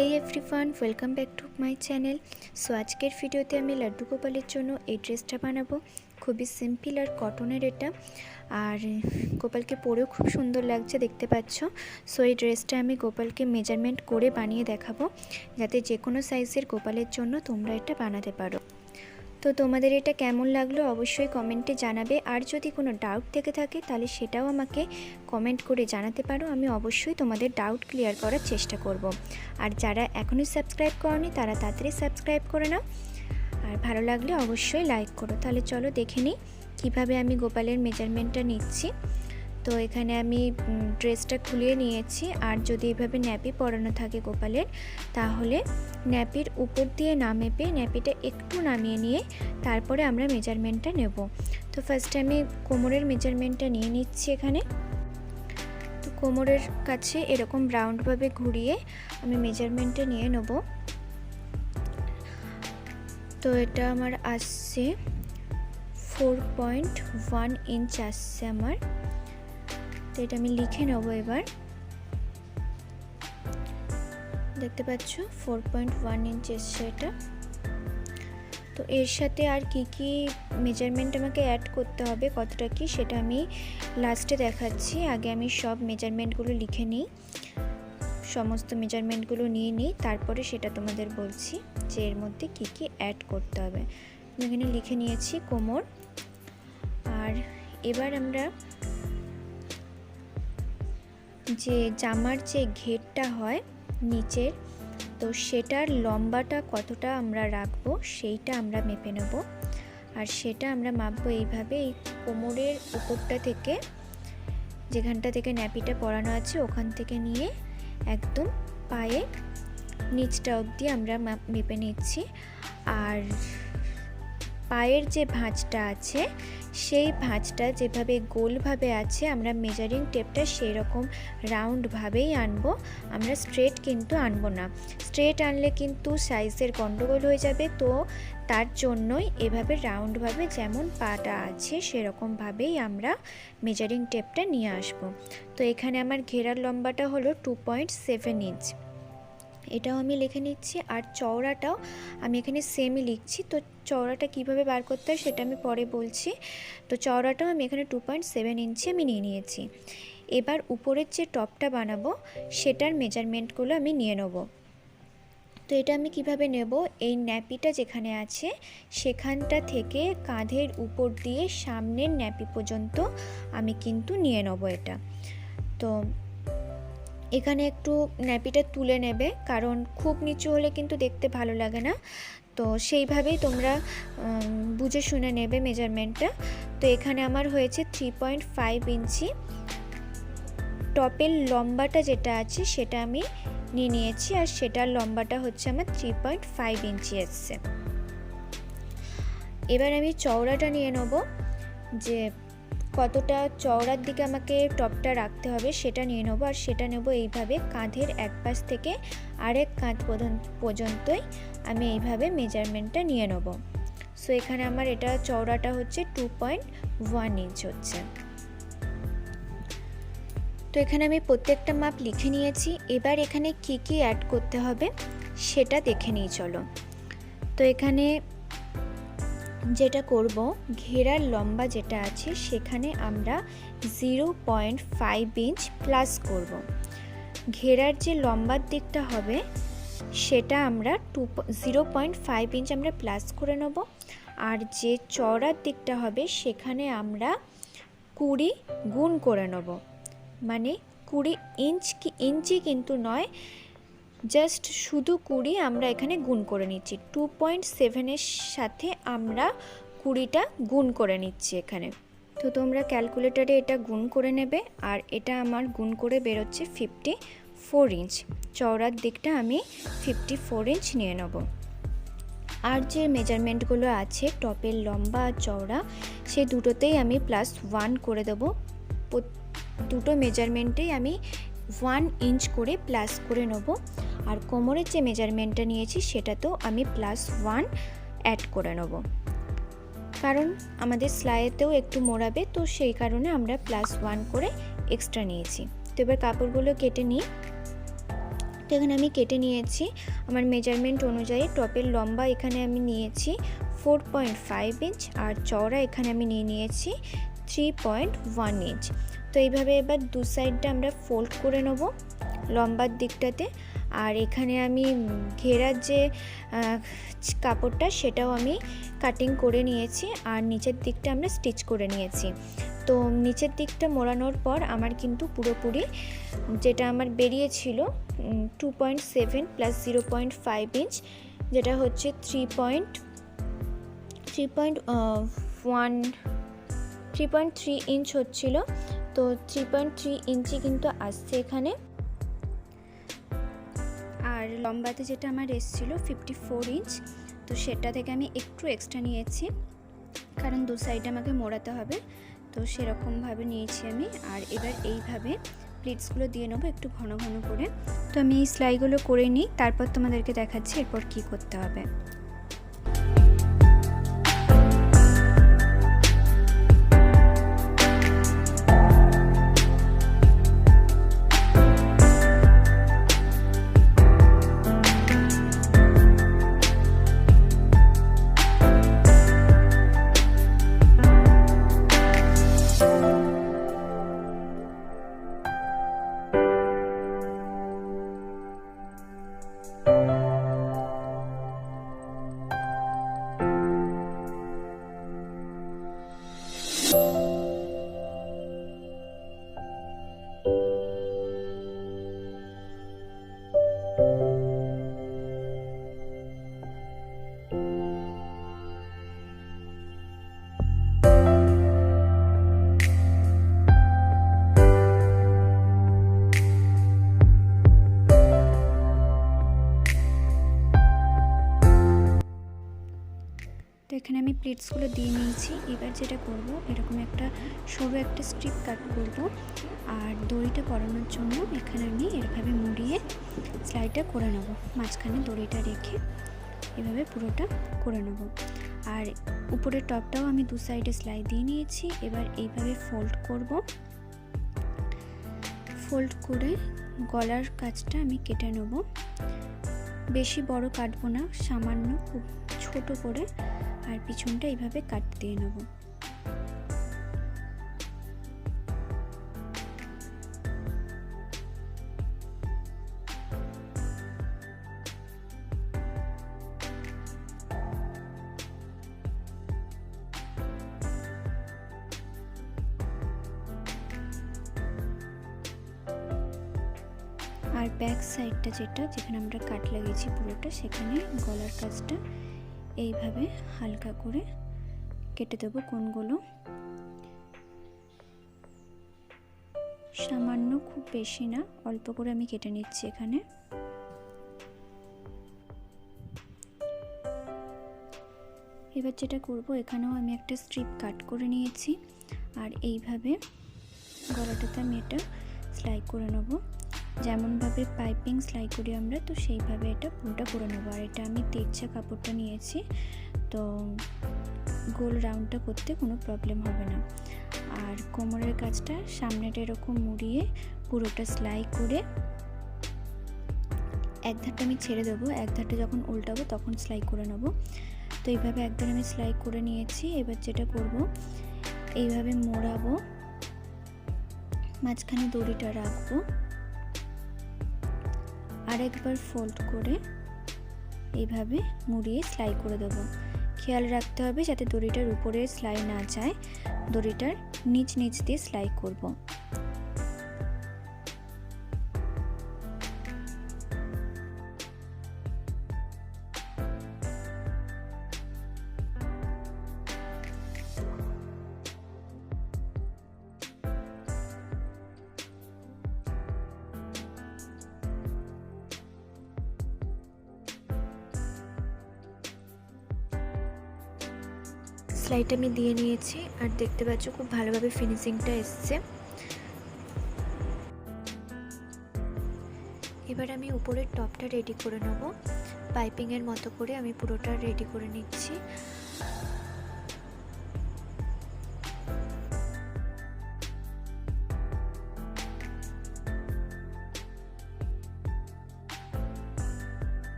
Hey everyone, welcome back to my channel. So আজকের ভিডিওতে আমি লাড্ডু গোপালের জন্য এই ড্রেসটা বানাবো। খুবই সিম্পল আর কটনের এটা, আর গোপালকে পরেও খুব সুন্দর লাগছে, দেখতে পাচ্ছ। সো এই ড্রেসটা আমি গোপালকে মেজারমেন্ট করে বানিয়ে দেখাবো, যাতে যে কোনো সাইজের গোপালের জন্য তোমরা এটা বানাতে পারো। তো তোমাদের এটা কেমন লাগলো অবশ্যই কমেন্টে জানাবে, আর যদি কোনো ডাউট থেকে থাকে তাহলে সেটাও আমাকে কমেন্ট করে জানাতে পারো। আমি অবশ্যই তোমাদের ডাউট ক্লিয়ার করার চেষ্টা করব। আর যারা এখনও সাবস্ক্রাইব করনি তারা তাড়াতাড়ি সাবস্ক্রাইব করে নাও, আর ভালো লাগলে অবশ্যই লাইক করো। তাহলে চলো দেখে নিই কীভাবে আমি গোপালের মেজারমেন্টটা নিচ্ছি। তো এখানে আমি ড্রেসটা খুলিয়ে নিয়েছি, আর যদি এভাবে ন্যাপি পরানো থাকে গোপালের, তাহলে ন্যাপির উপর দিয়ে না মেপে ন্যাপিটা একটু নামিয়ে নিয়ে তারপরে আমরা মেজারমেন্টটা নেব। তো ফার্স্টে আমি কোমরের মেজারমেন্টটা নিয়ে নিচ্ছি এখানে। তো কোমরের কাছে এরকম রাউন্ডভাবে ঘুরিয়ে আমি মেজারমেন্টটা নিয়ে নেব। তো এটা আমার আসছে 4.1 ইঞ্চ আসছে আমার। তো এটা আমি লিখে নেব এবার। দেখতে পাচ্ছ 4.1 ইঞ্চ এসছে এটা। তো এর সাথে আর কি মেজারমেন্ট আমাকে অ্যাড করতে হবে, কতটা কি, সেটা আমি লাস্টে দেখাচ্ছি। আগে আমি সব মেজারমেন্টগুলো লিখে নিই, সমস্ত মেজারমেন্টগুলো নিয়ে নিই, তারপরে সেটা তোমাদের বলছি যে এর মধ্যে কি অ্যাড করতে হবে। আমি এখানে লিখে নিয়েছি কোমর। আর এবার আমরা যে জামার যে ঘেরটা হয় নিচের, তো সেটার লম্বাটা কতটা আমরা রাখবো সেইটা আমরা মেপে নেব। আর সেটা আমরা মাপবো এইভাবে, এই কোমরের উপরটা থেকে, যেখানটা থেকে ন্যাপিটা পরানো আছে ওখান থেকে নিয়ে একদম পায়ে নিচটা অবধি আমরা মেপে নিচ্ছি। আর পায়ের যে ভাঁজটা আছে সেই ভাঁজটা যেভাবে গোলভাবে আছে, আমরা মেজারিং টেপটা সেই রকম রাউন্ডভাবেই আনবো, আমরা স্ট্রেট কিন্তু আনবো না। স্ট্রেট আনলে কিন্তু সাইজের গন্ডগোল হয়ে যাবে। তো তার জন্যই এভাবে রাউন্ডভাবে যেমন পাটা আছে সেরকমভাবেই আমরা মেজারিং টেপটা নিয়ে আসবো। তো এখানে আমার ঘেরার লম্বাটা হলো 2.7 ইঞ্চ, এটাও আমি লিখে নিচ্ছি। আর চওড়াটাও আমি এখানে সেমই লিখছি। তো চওড়াটা কিভাবে বার করতে হয় সেটা আমি পরে বলছি। তো চওড়াটাও আমি এখানে 2.7 ইঞ্চি আমি নিয়ে নিয়েছি। এবার উপরের যে টপটা বানাবো সেটার মেজারমেন্টগুলো আমি নিয়ে নেব। তো এটা আমি কিভাবে নেব, এই ন্যাপিটা যেখানে আছে সেখানটা থেকে কাঁধের উপর দিয়ে সামনের ন্যাপি পর্যন্ত আমি কিন্তু নিয়ে নেব এটা। তো এখানে একটু ন্যাপিটা তুলে নেবে, কারণ খুব নিচু হলে কিন্তু দেখতে ভালো লাগে না। তো সেইভাবেই তোমরা বুঝে শুনে নেবে মেজারমেন্টটা। তো এখানে আমার হয়েছে 3.5 ইঞ্চি। টপের লম্বাটা যেটা আছে সেটা আমি নিয়ে নিয়েছি, আর সেটার লম্বাটা হচ্ছে আমার 3.5 ইঞ্চি এসছে। এবার আমি চওড়াটা নিয়ে নেব, যে কতটা চওড়ার দিকে আমাকে টপটা রাখতে হবে সেটা নিয়ে নেবো। আর সেটা নেব এইভাবে কাঁধের এক পাশ থেকে আরেক কাঁধ পর্যন্তই আমি এইভাবে মেজারমেন্টটা নিয়ে নেব। সো এখানে আমার এটা চওড়াটা হচ্ছে 2.1 ইঞ্চ হচ্ছে। তো এখানে আমি প্রত্যেকটা মাপ লিখে নিয়েছি। এবার এখানে কি অ্যাড করতে হবে সেটা দেখে নিই চলো। তো এখানে যেটা করব, ঘেরার লম্বা যেটা আছে সেখানে আমরা 0.5 ইঞ্চ প্লাস করব। ঘেরার যে লম্বার দিকটা হবে সেটা আমরা 0.5 ইঞ্চ আমরা প্লাস করে নেব। আর যে চওড়ার দিকটা হবে সেখানে আমরা 20 গুণ করে নেব, মানে 20 ইঞ্চি কিন্তু নয়, জাস্ট শুধু 20 আমরা এখানে গুণ করে নিচ্ছি। 2.7 সাথে আমরা 20টা গুণ করে নিচ্ছি এখানে। তো তোমরা ক্যালকুলেটারে এটা গুণ করে নেবে। আর এটা আমার গুণ করে বেরোচ্ছে 54 ইঞ্চ। চওড়ার দিকটা আমি 54 ইঞ্চ নিয়ে নেব। আর যে মেজারমেন্টগুলো আছে টপের লম্বা আর চওড়া, সেই দুটোতেই আমি +1 করে দেবো। দুটো মেজারমেন্টেই আমি 1 ইঞ্চ করে প্লাস করে নেব। আর কোমরের যে মেজারমেন্টটা নিয়েছি সেটাতেও আমি +1 অ্যাড করে নেব, কারণ আমাদের সেলাইতেও একটু মোড়াবে, তো সেই কারণে আমরা +1 করে এক্সট্রা নিয়েছি। তো এবার কাপড়গুলো কেটে নিই। তো এখানে আমি কেটে নিয়েছি আমার মেজারমেন্ট অনুযায়ী। টপের লম্বা এখানে আমি নিয়েছি 4.5 ইঞ্চ আর চওড়া এখানে আমি নিয়েছি 3.1 ইঞ্চ। তো এইভাবে এবার দু সাইডটা আমরা ফোল্ড করে নেব লম্বার দিকটাতে। আর এখানে আমি ঘেরার যে কাপড়টা সেটাও আমি কাটিং করে নিয়েছি আর নিচের দিকটা আমরা স্টিচ করে নিয়েছি। তো নিচের দিকটা মোড়ানোর পর আমার কিন্তু পুরোপুরি যেটা আমার বেরিয়েছিল 2.7 প্লাস 0.5 ইঞ্চ, যেটা হচ্ছে 3.3 ইঞ্চ হচ্ছিল। তো 3.3 ইঞ্চি কিন্তু আসছে এখানে। আর লম্বাতে যেটা আমার এসেছিলো 54 ইঞ্চ, তো সেটা থেকে আমি একটু এক্সট্রা নিয়েছি কারণ দু সাইডে আমাকে মোড়াতে হবে, তো সেরকমভাবে নিয়েছি আমি। আর এবার এইভাবে প্লিটসগুলো দিয়ে নেবো একটু ঘন ঘন করে। তো আমি এই সেলাইগুলো করে নিই, তারপর তোমাদেরকে দেখাচ্ছি এরপর কি করতে হবে। তো এখানে আমি প্লেটসগুলো দিয়ে নিয়েছি। এবার যেটা করব, এরকম একটা সরু একটা স্ট্রিপ কাট করব আর দড়িটা পরানোর জন্য এখানে আমি এভাবে মুড়িয়ে সেলাইটা করে নেব। মাঝখানে দড়িটা রেখে এভাবে পুরোটা করে নেব। আর উপরের টপটাও আমি দু সাইডে সেলাই দিয়ে নিয়েছি। এবার এইভাবে ফোল্ড করব, ফোল্ড করে গলার কাজটা আমি কেটে নেব। বেশি বড় কাটবো না, সামান্য খুব ছোট করে, আর পিছনটা এইভাবে কাট দিয়ে নেব। আর ব্যাক সাইডটা যেখানে আমরা কাট লাগিয়েছি পুরোটা, সেখানে গলার কাজটা এইভাবে হালকা করে কেটে দেবো কোণগুলো। সামান্য, খুব বেশি না, অল্প করে আমি কেটে নিচ্ছি এখানে। এবার যেটা করব, এখানেও আমি একটা স্ট্রিপ কাট করে নিয়েছি আর এইভাবে গলাটাতে আমি এটা সেলাই করে নেব। যেমনভাবে পাইপিং সেলাই করি আমরা, তো সেইভাবে এটা পুরোটা করে নেব। আর এটা আমি তেরছা কাপড়টা নিয়েছি, তো গোল রাউন্ডটা করতে কোনো প্রবলেম হবে না। আর কোমরের কাজটা সামনেটা এরকম মুড়িয়ে পুরোটা সেলাই করে এক ধারটা আমি ছেড়ে দেবো, এক ধারটা যখন উল্টাবো তখন সেলাই করে নেব। তো এইভাবে একবার আমি সেলাই করে নিয়েছি। এবার যেটা করব, এইভাবে মোড়াবো, মাঝখানে দড়িটা রাখবো, আরেকবার ফোল্ড করে এইভাবে মুড়িয়ে সেলাই করে দেবো। খেয়াল রাখতে হবে যাতে দড়িটার উপরে সেলাই না যায়, দড়িটার নিচ দিয়ে সেলাই করব। সেলাইটা আমি দিয়ে নিয়েছি আর দেখতে পাচ্ছ খুব ভালোভাবে ফিনিশিংটা এসছে। এবার আমি উপরের টপটা রেডি করে নেব। পাইপিংয়ের মতো করে আমি পুরোটা রেডি করে নিচ্ছি।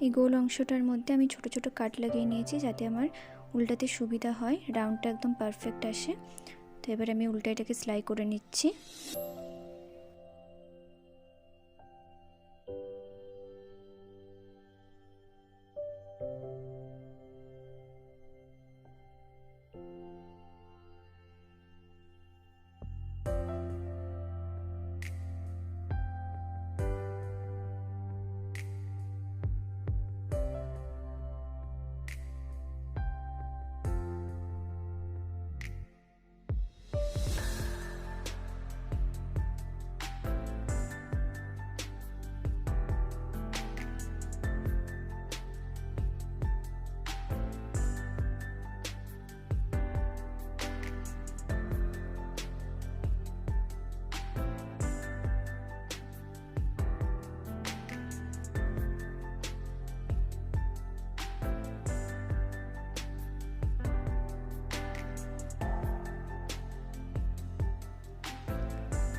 এই গোল অংশটার মধ্যে আমি ছোট ছোট কাট লাগিয়ে নিয়েছি যাতে আমার উল্টাতে সুবিধা হয়, রাউন্ডটা একদম পারফেক্ট আসে। তো এবার আমি উল্টা এটাকে সেলাই করে নিচ্ছি।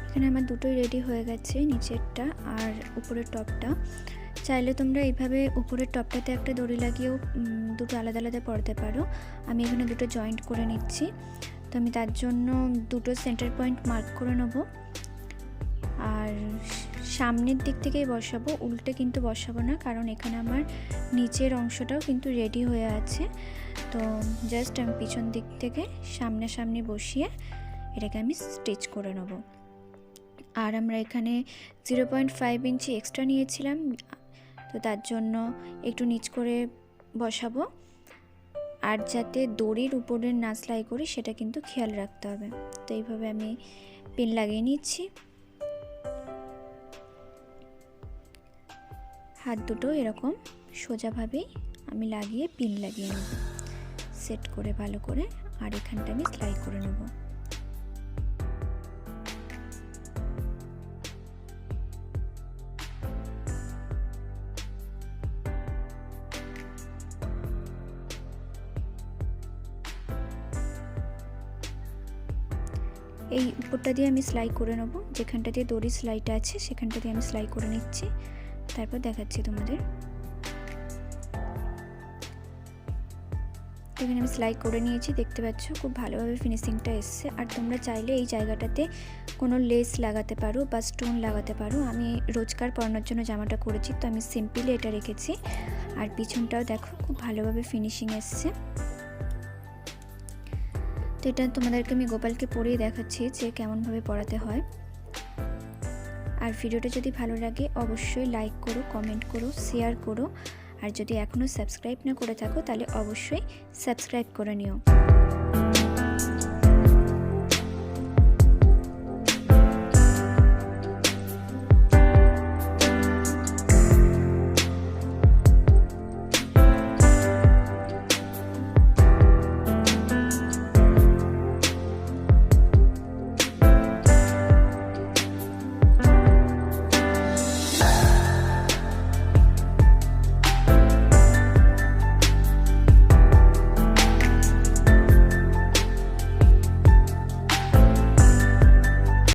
এখানে আমার দুটোই রেডি হয়ে গেছে, নিচেরটা আর উপরের টপটা। চাইলে তোমরা এইভাবে উপরের টপটাতে একটা দড়ি লাগিয়েও দুটো আলাদা আলাদা পরতে পারো। আমি এখানে দুটো জয়েন্ট করে নিচ্ছি, তো আমি তার জন্য দুটো সেন্টার পয়েন্ট মার্ক করে নেব। আর সামনের দিক থেকেই বসাবো, উল্টে কিন্তু বসাবো না, কারণ এখানে আমার নিচের অংশটাও কিন্তু রেডি হয়ে আছে। তো জাস্ট আমি পিছন দিক থেকে সামনাসামনি বসিয়ে এটাকে আমি স্টিচ করে নেব। আর আমরা এখানে 0.5 ইঞ্চি এক্সট্রা নিয়েছিলাম, তো তার জন্য একটু নিচ করে বসাবো। আর যাতে দড়ির উপরে না সেলাই করি সেটা কিন্তু খেয়াল রাখতে হবে। তো এইভাবে আমি পিন লাগিয়ে নিচ্ছি। হাত দুটো এরকম সোজাভাবেই আমি লাগিয়ে পিন লাগিয়ে নেব, সেট করে ভালো করে। আর এখানটা আমি সেলাই করে নেব। এই উপরটা দিয়ে আমি সেলাই করে নেব, যেখানটা দিয়ে দড়ি সেলাইটা আছে সেখানটা দিয়ে আমি সেলাই করে নিচ্ছি, তারপর দেখাচ্ছি তোমাদের। এখানে আমি সেলাই করে নিয়েছি, দেখতে পাচ্ছ খুব ভালোভাবে ফিনিশিংটা এসছে। আর তোমরা চাইলে এই জায়গাটাতে কোনো লেস লাগাতে পারো বা স্টোন লাগাতে পারো। আমি রোজকার পরানোর জন্য জামাটা করেছি, তো আমি সিম্পলি এটা রেখেছি। আর পিছনটাও দেখো খুব ভালোভাবে ফিনিশিং এসছে। তো এটা তোমাদেরকে আমি গোপালকে পরিয়ে দেখাচ্ছি যে কেমনভাবে পরাতে হয়। আর ভিডিওটা যদি ভালো লাগে অবশ্যই লাইক করো, কমেন্ট করো, শেয়ার করো। আর যদি এখনও সাবস্ক্রাইব না করে থাকো তাহলে অবশ্যই সাবস্ক্রাইব করে নিও।